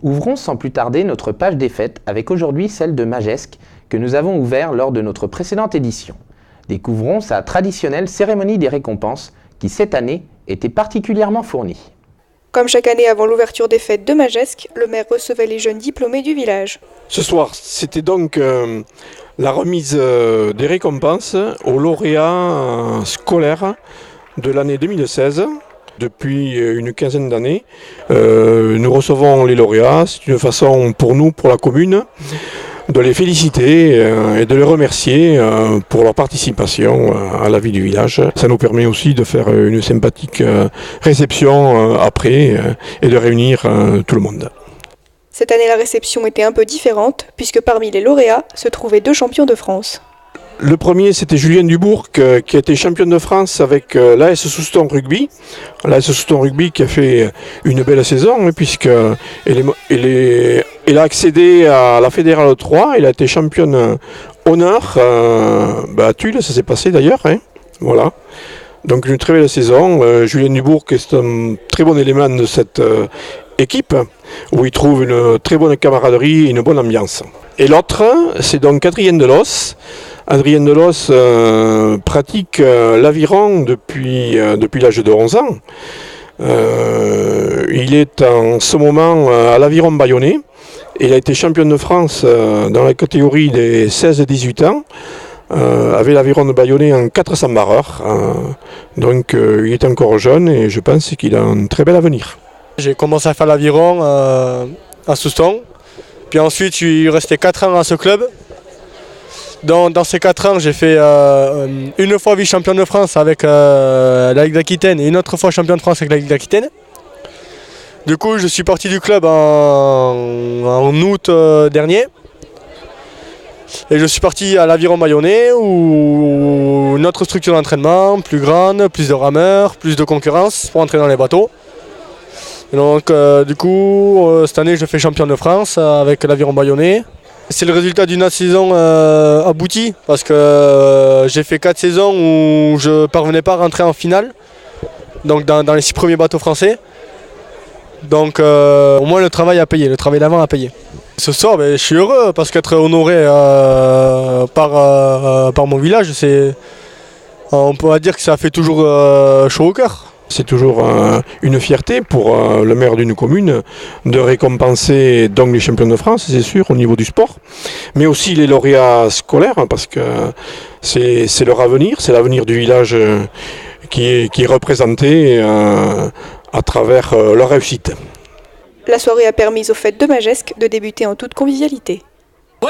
Ouvrons sans plus tarder notre page des fêtes avec aujourd'hui celle de Magescq que nous avons ouvert lors de notre précédente édition. Découvrons sa traditionnelle cérémonie des récompenses qui cette année était particulièrement fournie. Comme chaque année avant l'ouverture des fêtes de Magescq, le maire recevait les jeunes diplômés du village. Ce soir, c'était donc la remise des récompenses aux lauréats scolaires de l'année 2016. Depuis une quinzaine d'années, nous recevons les lauréats. C'est une façon pour nous, pour la commune, de les féliciter et de les remercier pour leur participation à la vie du village. Ça nous permet aussi de faire une sympathique réception après et de réunir tout le monde. Cette année, la réception était un peu différente, puisque parmi les lauréats se trouvaient 2 champions de France. Le premier, c'était Julien Dubourg, qui a été championne de France avec l'AS Souston Rugby. L'AS Souston Rugby qui a fait une belle saison, puisqu'elle a accédé à la Fédérale 3. Elle a été championne honneur à Tulle, ça s'est passé d'ailleurs. Voilà. Donc une très belle saison. Julien Dubourg qui est un très bon élément de cette équipe, où il trouve une très bonne camaraderie et une bonne ambiance. Et l'autre, c'est donc Adrien Delos. Adrien Delos pratique l'aviron depuis l'âge de 11 ans. Il est en ce moment à l'aviron bayonnais. Il a été champion de France dans la catégorie des 16-18 ans, avec l'aviron de Bayonnais en 400 barreurs. Donc il est encore jeune et je pense qu'il a un très bel avenir. J'ai commencé à faire l'aviron à Souston. Puis ensuite, je suis resté 4 ans à ce club. Dans ces 4 ans, j'ai fait une fois vice-champion de France avec la Ligue d'Aquitaine et une autre fois champion de France avec la Ligue d'Aquitaine. Du coup, je suis parti du club en août dernier. Et je suis parti à l'Aviron Bayonnais, où une autre structure d'entraînement, plus grande, plus de rameurs, plus de concurrence pour entrer dans les bateaux. Et donc, du coup, cette année, je fais champion de France avec l'Aviron Bayonnais. C'est le résultat d'une saison aboutie, parce que j'ai fait 4 saisons où je ne parvenais pas à rentrer en finale, donc dans les 6 premiers bateaux français. Donc au moins le travail a payé, le travail d'avant a payé. Ce soir, je suis heureux, parce qu'être honoré par mon village, on peut dire que ça fait toujours chaud au cœur. C'est toujours une fierté pour le maire d'une commune de récompenser donc les champions de France, c'est sûr, au niveau du sport, mais aussi les lauréats scolaires, parce que c'est leur avenir, c'est l'avenir du village qui est représenté à travers leur réussite. La soirée a permis aux fêtes de Magescq de débuter en toute convivialité. Oui,